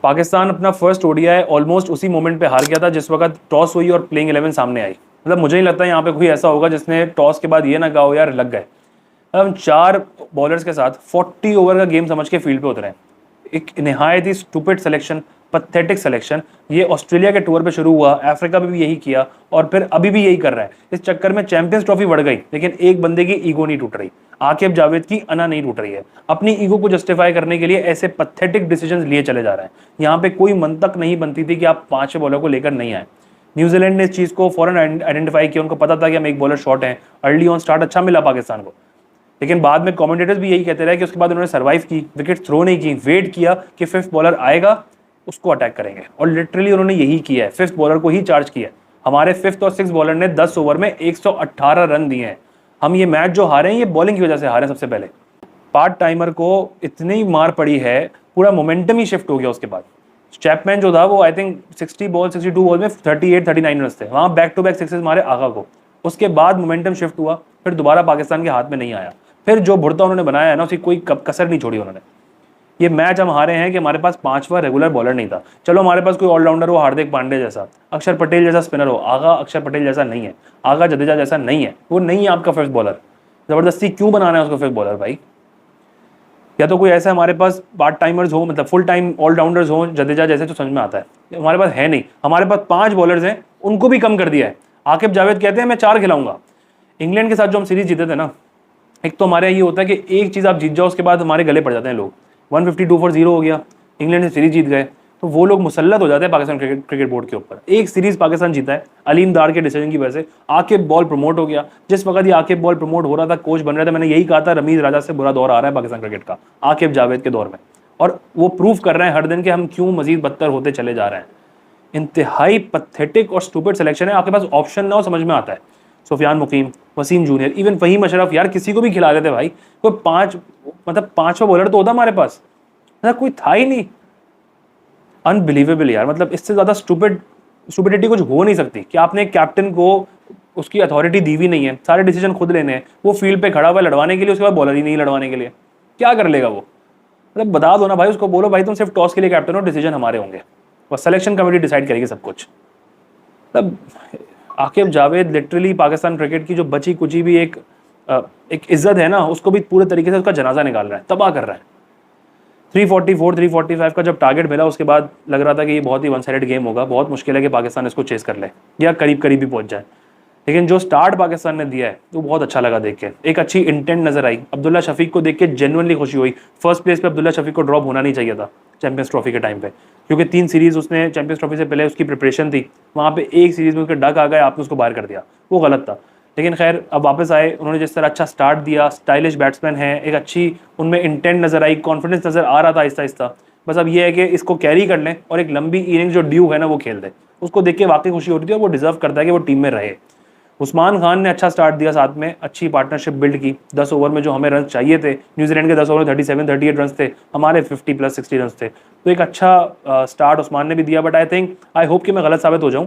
पाकिस्तान अपना first ODI almost उसी moment पे हार गया था जिस वक्त टॉस हुई और प्लेइंग 11 सामने आई। मतलब मुझे नहीं लगता यहाँ पे कोई ऐसा होगा जिसने टॉस के बाद ये ना कहा हो यार लग गए। हम 4 बॉलर्स के साथ 40 ओवर का गेम समझ के फील्ड पे उतरे हैं। एक निहायत ही स्टूपिड सिलेक्शन, पथेटिक सिलेक्शन। ये ऑस्ट्रेलिया के टूर पे शुरू हुआ, अफ्रीका में भी यही किया और फिर अभी भी यही कर रहा है। इस चक्कर में चैंपियंस ट्रॉफी बढ़ गई लेकिन एक बंदे की ईगो नहीं टूट रही, आकिब जावेद की अना नहीं टूट रही है। अपनी ईगो को जस्टिफाई करने के लिए ऐसे पथेटिक डिसीजंस लिए चले जा रहे हैं। यहाँ पे कोई मंतक नहीं बनती थी कि आप 5 बॉलर को लेकर नहीं आए। न्यूजीलैंड ने इस चीज को फौरन आइडेंटिफाई किया, उनको पता था कि हम एक बॉलर शॉर्ट हैं। अर्ली ऑन स्टार्ट अच्छा मिला पाकिस्तान को, लेकिन बाद में कमेंटेटर्स भी यही कहते रहे कि उसके बाद उन्होंने सर्वाइव की, विकेट थ्रो नहीं की, वेट किया कि 5th बॉलर आएगा उसको अटैक करेंगे और लिटरली उन्होंने यही किया है। 5th बॉलर को ही चार्ज किया। हमारे 5th और 6th बॉलर ने 10 ओवर में 118 रन दिए हैं। हम ये मैच जो हारे हैं ये बॉलिंग की वजह से हारे हैं। सबसे पहले पार्ट टाइमर को इतनी मार पड़ी है, पूरा मोमेंटम ही शिफ्ट हो गया। उसके बाद चैपमैन जो था वो आई थिंक 62 बॉल में 38-39 रन थे, वहां बैक टू बैक सिक्सेस मारे आगा को। उसके बाद मोमेंटम शिफ्ट हुआ, फिर दोबारा पाकिस्तान के हाथ में नहीं आया। फिर जो भुर्ता उन्होंने बनाया है ना उसकी कोई कसर नहीं छोड़ी उन्होंने। ये मैच हम हारे हैं कि हमारे पास 5वां रेगुलर बॉलर नहीं था। चलो हमारे पास कोई ऑलराउंडर हो, हार्दिक पांड्या जैसा, अक्षर पटेल जैसा स्पिनर हो, आगा अक्षर पटेल जैसा नहीं है, आगा जडेजा जैसा नहीं है, वो नहीं है आपका 5th बॉलर। जबरदस्ती क्यों बनाना है उसको 5th बॉलर भाई? या तो कोई ऐसा हमारे पास पार्ट टाइमर्स हो, मतलब फुल टाइम ऑलराउंडर्स हो जडेजा जैसे, तो समझ में आता है। हमारे पास है नहीं, हमारे पास 5 बॉलर्स हैं, उनको भी कम कर दिया है। आकिब जावेद कहते हैं मैं 4 खिलाऊंगा। इंग्लैंड के साथ जो हम सीरीज जीते थे ना, एक तो हमारे ये होता है कि एक चीज़ आप जीत जाओ उसके बाद हमारे गले पड़ जाते हैं लोग। 152 for 0 हो गया, इंग्लैंड से सीरीज जीत गए, तो वो लोग मुसल्लत हो जाते हैं पाकिस्तान क्रिकेट बोर्ड के ऊपर। एक सीरीज पाकिस्तान जीता है अलीम दार के डिसीजन की वजह से। आकिब बॉल प्रमोट हो गया। जिस वक्त ये आकिब बॉल प्रमोट हो रहा था, कोच बन रहा था, मैंने यही कहा था रमीज राजा से बुरा दौर आ रहा है पाकिस्तान क्रिकेट का आकिब जावेद के दौर में। और वो प्रूव कर रहे हैं हर दिन कि हम क्यों मजीद बदतर होते चले जा रहे हैं। इंतहाई पथेटिक और स्टूपिड सिलेक्शन है। आपके पास ऑप्शन ना हो समझ में आता है। सुफियान मुकीम, वसीम जूनियर, इवन फहीम अशरफ, यार किसी को भी खिला देते भाई। कोई 5वां बॉलर तो होता हमारे पास, मतलब कोई था ही नहीं। अनबिलीवेबल यार, मतलब इससे ज्यादा स्टूपिडिटी कुछ हो नहीं सकती कि आपने एक कैप्टन को उसकी अथॉरिटी दी हुई नहीं है, सारे डिसीजन खुद लेने हैं। वो फील्ड पे खड़ा हुआ लड़वाने के लिए, उसके बाद बॉलर ही नहीं लड़वाने के लिए, क्या कर लेगा वो? मतलब बता दो ना भाई उसको, बोलो भाई तुम सिर्फ टॉस के लिए कैप्टन हो, डिसीजन हमारे होंगे और सिलेक्शन कमेटी डिसाइड करेगी सब कुछ। मतलब आकिब जावेद लिटरली पाकिस्तान क्रिकेट की जो बची कुची भी एक इज्जत है ना, उसको भी पूरे तरीके से उसका जनाजा निकाल रहा है, तबाह कर रहा है। 344 345 का जब टारगेट मिला उसके बाद लग रहा था कि ये बहुत ही वन साइडेड गेम होगा, बहुत मुश्किल है कि पाकिस्तान इसको चेस कर ले या करीब करीब भी पहुंच जाए। लेकिन जो स्टार्ट पाकिस्तान ने दिया है वो बहुत अच्छा लगा देख के। एक अच्छी इंटेंट नजर आई। अब्दुल्ला शफीक को देख के जेन्युइनली खुशी हुई। फर्स्ट प्लेस पे अब्दुल्ला शफीक को ड्रॉप होना नहीं चाहिए था चैंपियंस ट्रॉफी के टाइम पे, क्योंकि 3 सीरीज उसने चैंपियंस ट्रॉफी से पहले उसकी प्रिपरेशन थी। वहाँ पे एक सीरीज में उसके डक आ गए, आपने उसको बाहर कर दिया, वो गलत था। लेकिन खैर अब वापस आए, उन्होंने जिस तरह अच्छा स्टार्ट दिया, स्टाइलिश बैट्समैन है, एक अच्छी उनमें इंटेंट नजर आई, कॉन्फिडेंस नजर आ रहा था आहिस्ता आहिस्ता। बस अब ये है कि इसको कैरी कर लें और एक लंबी इनिंग जो ड्यू है ना वो खेल दे। उसको देख के वाकई खुशी होती थी और वो डिजर्व करता है कि वो टीम में रहे। उस्मान खान ने अच्छा स्टार्ट दिया, साथ में अच्छी पार्टनरशिप बिल्ड की। 10 ओवर में जो हमें रन चाहिए थे, न्यूजीलैंड के 10 ओवर में 37-38 रन थे, हमारे 50+60 रन थे। तो एक अच्छा स्टार्ट उस्मान ने भी दिया। बट आई होप कि मैं गलत साबित हो जाऊं,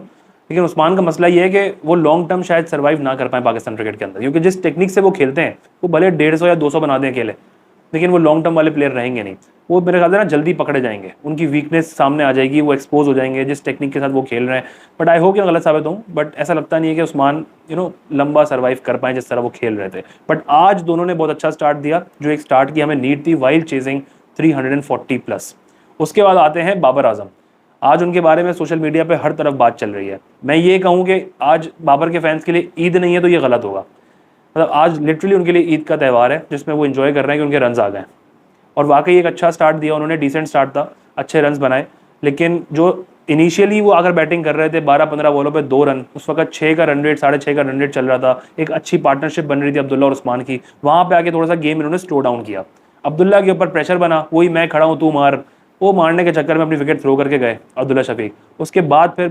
लेकिन उस्मान का मसला ये है कि वो लॉन्ग टर्म शायद सर्वाइव ना कर पाए पाकिस्तान क्रिकेट के अंदर, क्योंकि जिस टेक्निक से वो खेलते हैं वो भले 150 या 200 बना दें अकेले, लेकिन वो लॉन्ग टर्म वाले प्लेयर रहेंगे नहीं। वो मेरे ख्याल से ना जल्दी पकड़े जाएंगे, उनकी वीकनेस सामने आ जाएगी, वो एक्सपोज हो जाएंगे जिस टेक्निक के साथ वो खेल रहे हैं। बट आई होप कि मैं गलत साबित हूँ, बट ऐसा लगता नहीं है कि उस्मान लंबा सर्वाइव कर पाए जिस तरह वो खेल रहे थे। बट आज दोनों ने बहुत अच्छा स्टार्ट दिया, जो एक स्टार्ट की हमें नीड थी वाइल चेजिंग 340+। उसके बाद आते हैं बाबर आजम। आज उनके बारे में सोशल मीडिया पे हर तरफ बात चल रही है। मैं ये कहूँ कि आज बाबर के फैंस के लिए ईद नहीं है तो ये गलत होगा। मतलब आज लिटरली उनके लिए ईद का त्यौहार है जिसमें वो एंजॉय कर रहे हैं कि उनके रन्स आ गए। और वाकई एक अच्छा स्टार्ट दिया उन्होंने, डिसेंट स्टार्ट था, अच्छे रन्स बनाए। लेकिन जो इनिशियली वो अगर बैटिंग कर रहे थे 12-15 बॉलों पे 2 रन, उस वक्त 6 का रन रेट, 6.5 का रन रेट चल रहा था, एक अच्छी पार्टनरशिप बन रही थी अब्दुल्ला और उस्मान की। वहाँ पे आके थोड़ा सा गेम इन्होंने स्लो डाउन किया, अब्दुल्ला के ऊपर प्रेशर बना, वही मैं खड़ा हूँ तू मार, वो मारने के चक्कर में अपनी विकेट थ्रो करके गए अब्दुल्ला शफीक। उसके बाद फिर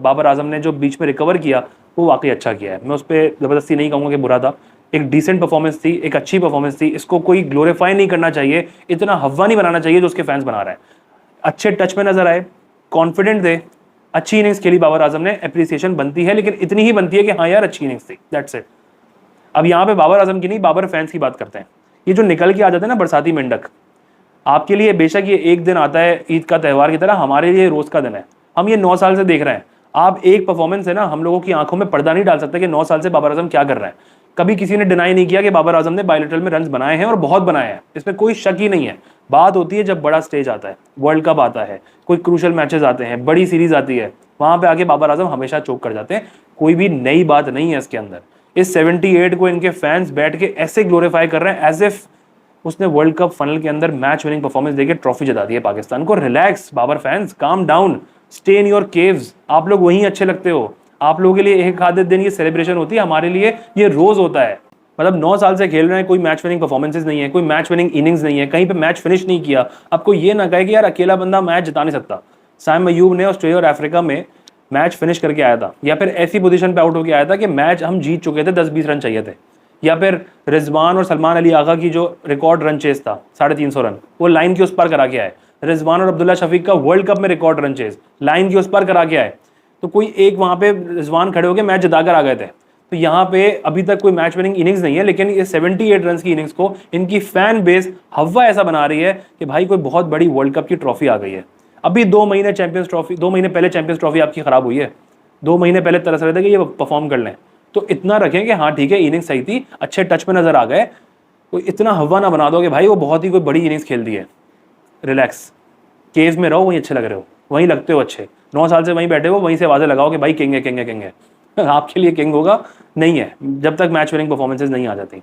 बाबर आजम ने जो बीच में रिकवर किया वो वाकई अच्छा किया है। मैं उस पर ज़बरदस्ती नहीं कहूँगा कि बुरा था, एक डिसेंट परफॉर्मेंस थी, एक अच्छी परफॉर्मेंस थी। इसको कोई ग्लोरीफाई नहीं करना चाहिए, इतना हवा नहीं बनाना चाहिए जो उसके फैंस बना रहे हैं। अच्छे टच में नजर आए, कॉन्फिडेंट थे, अच्छी इनिंग्स खेली बाबर आजम ने, एप्रिसिएशन बनती है, लेकिन इतनी ही बनती है कि हाँ यार अच्छी इनिंग्स थी, दैट्स इट। अब यहाँ पे बाबर आजम की नहीं, बाबर फैंस की बात करते हैं। ये जो निकल के आ जाते हैं ना बरसाती मेंढक, आपके लिए बेशक ये एक दिन आता है ईद का त्यौहार की तरह, हमारे लिए रोज का दिन है। हम ये 9 साल से देख रहे हैं। आप एक परफॉर्मेंस है ना, हम लोगों की आंखों में पर्दा नहीं डाल सकते कि 9 साल से बाबर आजम क्या कर रहे हैं। कभी किसी ने डिनाई नहीं किया कि बाबर आजम ने बायलेटरल में रन बनाए हैं और बहुत बनाए हैं, इसमें कोई शक ही नहीं है। बात होती है जब बड़ा स्टेज आता है, वर्ल्ड कप आता है, कोई क्रूशल मैचेस आते हैं, बड़ी सीरीज आती है, वहां पे आके बाबर आजम हमेशा चोक कर जाते हैं। कोई भी नई बात नहीं है इसके अंदर। इस 78 को इनके फैंस बैठ के ऐसे ग्लोरीफाई कर रहे हैं एज इफ उसने वर्ल्ड कप फाइनल के अंदर मैच विनिंग परफॉर्मेंस देके ट्रॉफी जिता दी है पाकिस्तान को। Relax Babar fans, calm down, stay in your caves. आप लोग वहीं अच्छे लगते हो। आप लोगों के लिए एक आधे दिन ये सेलिब्रेशन होती है, हमारे लिए ये रोज होता है। मतलब 9 साल से खेल रहे हैं, कोई मैच विनिंग परफॉर्मेंसेस नहीं है, कोई मैच विनिंग इनिंग्स नहीं है, कहीं पे मैच फिनिश नहीं किया। अब कोई ये ना कहे कि यार अकेला बंदा मैच जिता नहीं सकता। साइम अयूब ने ऑस्ट्रेलिया और अफ्रीका में मैच फिनिश करके आया था, या फिर ऐसी पोजीशन पे आउट होकर आया था कि मैच हम जीत चुके थे, 10-20 रन चाहिए थे। या फिर रिजवान और सलमान अली आगा की जो रिकॉर्ड रन चेज था 350 रन, वो लाइन के उस पर करा के आए। रिजवान और अब्दुल्ला शफीक का वर्ल्ड कप में रिकॉर्ड रन चेज लाइन के उस पर करा के आए। तो कोई एक वहां पे रिजवान खड़े होकर मैच जिताकर आ गए थे। तो यहाँ पे अभी तक कोई मैच विनिंग इनिंग्स नहीं है, लेकिन ये 78 रन की इनिंग्स को इनकी फैन बेस हवा ऐसा बना रही है कि भाई कोई बहुत बड़ी वर्ल्ड कप की ट्रॉफी आ गई है। अभी 2 महीने चैंपियंस ट्रॉफी, 2 महीने पहले चैंपियंस ट्रॉफी आपकी खराब हुई है। 2 महीने पहले तरस रहे थे कि ये परफॉर्म कर लें, तो इतना रखें कि हाँ ठीक है इनिंग्स सही थी, अच्छे टच में नजर आ गए। कोई इतना हवा ना बना दो कि भाई वो बहुत ही कोई बड़ी इनिंग्स खेल दी है। रिलैक्स, केव में रहो, वहीं अच्छे लग रहे हो, वहीं लगते हो अच्छे। 9 साल से वहीं बैठे हो, वहीं से आवाजें लगाओ कि भाई किंग है, किंग है, किंग है। आपके लिए किंग होगा नहीं है जब तक मैच विनिंग परफॉर्मेंसेज नहीं आ जाती।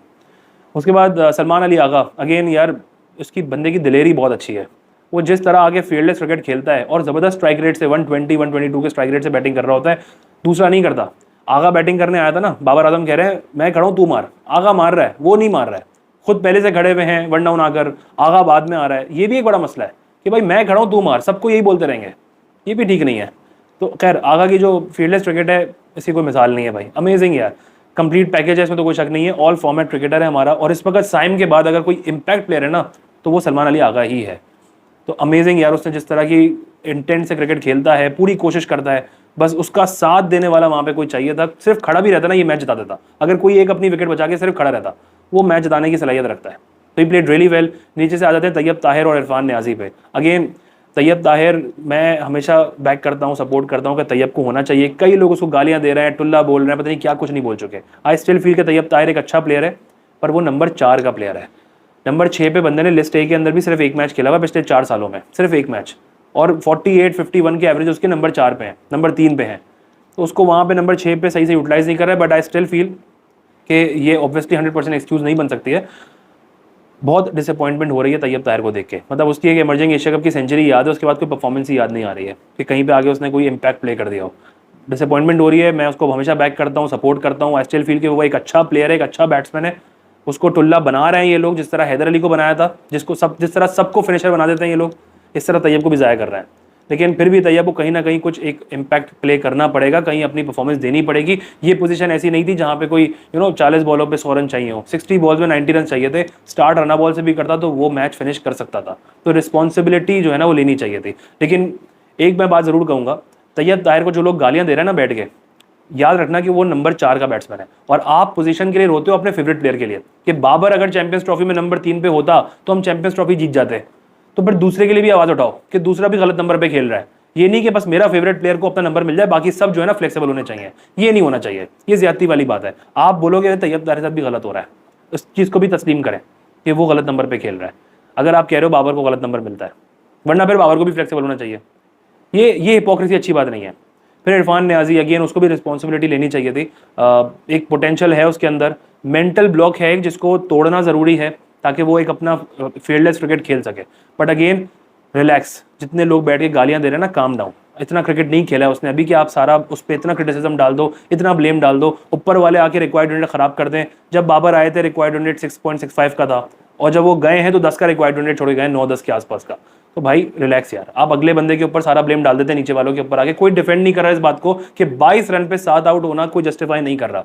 उसके बाद सलमान अली आगा, अगेन यार उसकी बंदे की दिलेरी बहुत अच्छी है। वो जिस तरह आगे फील्डलेस क्रिकेट खेलता है और ज़बरदस्त स्ट्राइक रेट से 120-122 के स्ट्राइक रेट से बैटिंग कर रहा होता है, दूसरा नहीं करता। आगा बैटिंग करने आया था ना, बाबर आजम कह रहे हैं मैं खड़ा हूँ तू मार, आगा मार रहा है, वो नहीं मार रहा है, खुद पहले से खड़े हुए हैं, वन डाउन आकर आगा बाद में आ रहा है। ये भी एक बड़ा मसला है कि भाई मैं खड़ा हूँ तू मार, सबको यही बोलते रहेंगे, ये भी ठीक नहीं है। तो खैर आगा की जो फील्डलेस क्रिकेट है इसकी कोई मिसाल नहीं है भाई, अमेजिंग यार, कंप्लीट पैकेज है, इसमें तो कोई शक नहीं है। ऑल फॉर्मेट क्रिकेटर है हमारा, और इस वक्त साइम के बाद अगर कोई इम्पैक्ट प्लेयर है ना तो वो सलमान अली आगा ही है। तो अमेजिंग यार, उसने जिस तरह की इंटेंट से क्रिकेट खेलता है, पूरी कोशिश करता है, बस उसका साथ देने वाला वहां पे कोई चाहिए था। सिर्फ खड़ा भी रहता ना, ये मैच जिता देता। अगर कोई एक अपनी विकेट बचा के सिर्फ खड़ा रहता, वो मैच जिताने की सलाहियत रखता है। तो ही प्लेड रियली वेल। नीचे से आ जाते हैं तैयब ताहिर और इरफान न्याजी पे। अगेन तैयब ताहिर मैं हमेशा बैक करता हूँ, सपोर्ट करता हूँ कि तैयब को होना चाहिए। कई लोग उसको गालियां दे रहे हैं, टुल्ला बोल रहे हैं, पता नहीं क्या कुछ नहीं बोल चुके। आई स्टिल फील कि तैयब ताहिर एक अच्छा प्लेयर है, पर वो नंबर 4 का प्लेयर है। नंबर 6 पे बंदे ने लिस्ट ए के अंदर भी सिर्फ एक मैच खेला हुआ पिछले 4 सालों में, सिर्फ एक मैच, और 48-51 के एवरेज उसके नंबर 4 पे हैं, नंबर 3 पे हैं। तो उसको वहाँ पे नंबर 6 पे सही से यूटिलाइज नहीं कर रहा है। बट आई स्टिल फील कि ये ऑब्वियसली 100% एक्सक्यूज नहीं बन सकती है। बहुत डिसअपॉइंटमेंट हो रही है तैयब ताहिर को देख के। मतलब उसकी एक इमर्जिंग एशिया कप की सेंचुरी याद है, उसके बाद कोई परफॉर्मेंस ही याद नहीं आ रही है कि कहीं पे आगे उसने कोई इम्पैक्ट प्ले कर दिया हो। डिसअपॉइंटमेंट हो रही है। मैं उसको हमेशा बैक करता हूँ, सपोर्ट करता हूँ। आई स्टिल फील कि वो एक अच्छा प्लेयर है, एक अच्छा बैट्समैन है। उसको टुल्ला बना रहे हैं ये लोग, जिस तरह हैदर अली को बनाया था, जिस तरह सबको फिनिशर बना देते हैं ये लोग, इस तरह तैयब को भी ज़ाया कर रहे हैं। लेकिन फिर भी तैयब को कहीं ना कहीं कुछ एक इम्पैक्ट प्ले करना पड़ेगा, कहीं अपनी परफॉर्मेंस देनी पड़ेगी। ये पोजीशन ऐसी नहीं थी जहाँ पे कोई 40 बॉलों पे 100 रन चाहिए हो, 60 बॉल्स में 90 रन चाहिए थे। स्टार्ट रना बॉल से भी करता तो वो मैच फिनिश कर सकता था। तो रिस्पॉन्सिबिलिटी जो है ना वो लेनी चाहिए थी। लेकिन एक मैं बात ज़रूर कहूँगा, तैयब ताहिर को जो लोग गालियाँ दे रहे हैं ना बैठ के, याद रखना कि वो नंबर 4 का बैट्समैन है। और आप पोजीशन के लिए रोते हो अपने फेवरेट प्लेयर के लिए कि बाबर अगर चैंपियंस ट्रॉफी में नंबर 3 पे होता तो हम चैंपियंस ट्रॉफी जीत जाते। तो फिर दूसरे के लिए भी आवाज उठाओ कि दूसरा भी गलत नंबर पे खेल रहा है। ये नहीं कि बस मेरा फेवरेट प्लेयर को अपना नंबर मिल जाए, बाकी सब जो है ना फ्लेक्सिबल होने चाहिए। ये नहीं होना चाहिए, ये ज्यादती वाली बात है। आप बोलोगे तैयब ताहिर साहब भी गलत हो रहा है, इस चीज को भी तस्लीम करें कि वो गलत नंबर पे खेल रहा है। अगर आप कह रहे हो बाबर को गलत नंबर मिलता है, वरना फिर बाबर को भी फ्लेक्सिबल होना चाहिए। ये हिपोक्रेसी अच्छी बात नहीं है। फिर इरफान न्याजी, अगेन उसको भी रिस्पॉन्सिबिलिटी लेनी चाहिए थी। एक पोटेंशियल है उसके अंदर, मेंटल ब्लॉक है जिसको तोड़ना ज़रूरी है ताकि वो एक अपना फील्डलेस क्रिकेट खेल सके। बट अगेन रिलैक्स, जितने लोग बैठ के गालियां दे रहे हैं ना, काम डाउन। इतना क्रिकेट नहीं खेला है उसने अभी कि आप सारा उस पर इतना क्रिटिसिज्म डाल दो, इतना ब्लेम डाल दो। ऊपर वाले आके रिक्वायर्ड यूनिट खराब कर दें। जब बाबर आए थे रिक्वायर्ड यूनिट 6.65 का था, और जब वो गए हैं तो 10 का रिक्वायर्ड यूनिट छोड़ गए, 9-10 के आसपास का। तो भाई रिलैक्स यार, आप अगले बंदे के ऊपर सारा ब्लेम डाल देते हैं, नीचे वालों के ऊपर आके। कोई डिफेंड नहीं कर रहा है इस बात को कि 22 रन पे 7 आउट होना कोई जस्टिफाई नहीं कर रहा।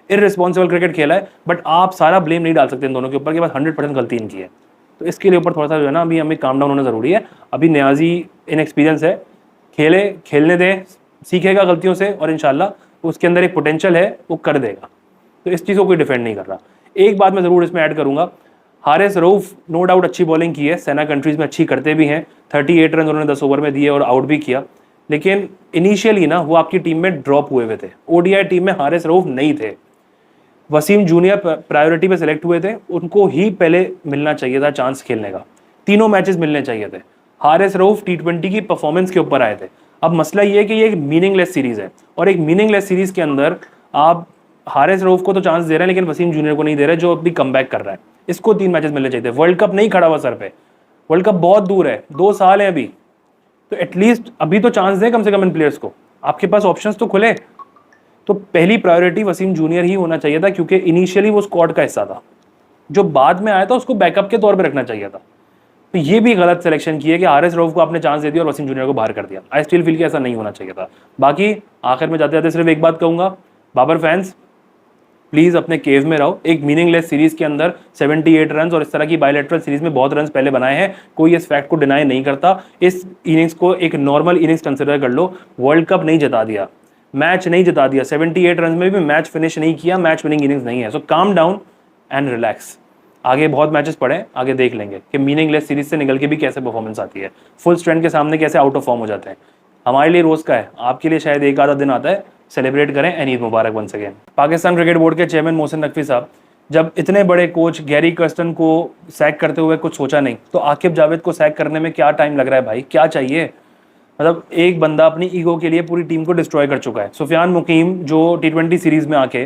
इररिस्पॉन्सिबल क्रिकेट खेला है, बट आप सारा ब्लेम नहीं डाल सकते इन दोनों के ऊपर कि बस 100% गलती इनकी है। तो इसके लिए ऊपर थोड़ा सा जो है ना अभी हमें काम डाउन होना जरूरी है। अभी न्याजी इनएक्सपीरियंस है, खेलने दें, सीखेगा गलतियों से, और इंशाल्लाह उसके अंदर एक पोटेंशियल है, वो कर देगा। तो इस चीज़ को कोई डिफेंड नहीं कर रहा। एक बात मैं ज़रूर इसमें ऐड करूँगा, हारिस रऊफ नो डाउट अच्छी बॉलिंग की है, सेना कंट्रीज में अच्छी करते भी हैं, 38 रन उन्होंने 10 ओवर में दिए और आउट भी किया, लेकिन इनिशियली ना वो आपकी टीम में ड्रॉप हुए थे। ओडीआई टीम में हारिस रऊफ नहीं थे, वसीम जूनियर प्रायोरिटी पे सिलेक्ट हुए थे, उनको ही पहले मिलना चाहिए था चांस खेलने का, तीनों मैचेस मिलने चाहिए थे। हारिस रऊफ T20 की परफॉर्मेंस के ऊपर आए थे। अब मसला ये है कि ये एक मीनिंगलेस सीरीज है, और एक मीनिंगलेस सीरीज के अंदर आप हारिस रऊफ को तो चांस दे रहे हैं लेकिन वसीम जूनियर को नहीं दे रहे, जो अभी कमबैक कर रहा है। इसको 3 मैचेस मिलने चाहिए थे। वर्ल्ड कप नहीं खड़ा हुआ सर पे, वर्ल्ड कप बहुत दूर है, 2 साल है अभी, तो एटलीस्ट अभी तो चांस दें कम से कम इन प्लेयर्स को, आपके पास ऑप्शंस तो खुले। तो पहली प्रायोरिटी वसीम जूनियर ही होना चाहिए था, क्योंकि इनिशियली वो स्क्वाड का हिस्सा था, जो बाद में आया था उसको बैकअप के तौर पे रखना चाहिए था। तो ये भी गलत सिलेक्शन की है कि हारिस रऊफ को आपने चांस दे दिया और वसीम जूनियर को बाहर कर दिया। आई स्टिल फील कि ऐसा नहीं होना चाहिए था। बाकी आखिर में जाते जाते सिर्फ एक बात कहूंगा, बाबर फैंस प्लीज अपने केव में रहो। एक मीनिंगलेस सीरीज के अंदर 78 रन और इस तरह की बायलैटरल सीरीज में बहुत रन पहले बनाए हैं, कोई इस फैक्ट को डिनाई नहीं करता। इस इनिंग्स को एक नॉर्मल इनिंग्स कंसिडर कर लो। वर्ल्ड कप नहीं जिता दिया, मैच नहीं जिता दिया, 78 रन में भी मैच फिनिश नहीं किया, मैच विनिंग इनिंग्स नहीं है। सो काम डाउन एंड रिलैक्स। आगे बहुत मैचेस पड़े, आगे देख लेंगे कि मीनिंगलेस सीरीज से निकल के भी कैसे परफॉर्मेंस आती है, फुल स्ट्रेंथ के सामने कैसे आउट ऑफ फॉर्म हो जाते हैं। हमारे लिए रोज का है, आपके लिए शायद एक आधा दिन आता है। सेलिब्रेट करें एंड ईद मुबारक once again. Pakistan cricket board के चेयरमैन मोहसिन नकवी साहब, जब इतने बड़े कोच गैरी कर्स्टन को सैक करते हुए कुछ सोचा नहीं, तो आकिब जावेद को सैक करने में क्या टाइम लग रहा है भाई, क्या चाहिए? मतलब एक बंदा अपनी ईगो के लिए पूरी टीम को डिस्ट्रॉय कर चुका है। सुफियान मुकीम जो T20 सीरीज में आके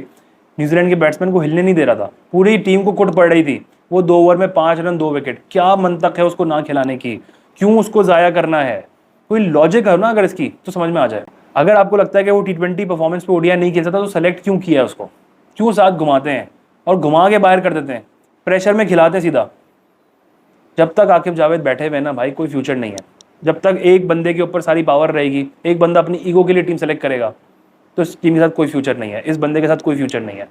न्यूजीलैंड के बैट्समैन को हिलने नहीं दे रहा था, पूरी टीम को कुट पड़ रही थी, वो 2 ओवर में 5 रन 2 विकेट, क्या मंतक है उसको ना खिलाने की, क्यों उसको जाया करना है? कोई लॉजिक है ना अगर इसकी, तो समझ में आ जाए। अगर आपको लगता है कि वो T20 परफॉर्मेंस पे ओडीआई नहीं खेल सकता, तो सेलेक्ट क्यों किया उसको? क्यों साथ घुमाते हैं और घुमा के बाहर कर देते हैं, प्रेशर में खिलाते हैं सीधा? जब तक आकिब जावेद बैठे हुए ना भाई, कोई फ्यूचर नहीं है। जब तक एक बंदे के ऊपर सारी पावर रहेगी, एक बंदा अपनी ईगो के लिए टीम सेलेक्ट करेगा, तो इस टीम के साथ कोई फ्यूचर नहीं है, इस बंदे के साथ कोई फ्यूचर नहीं है।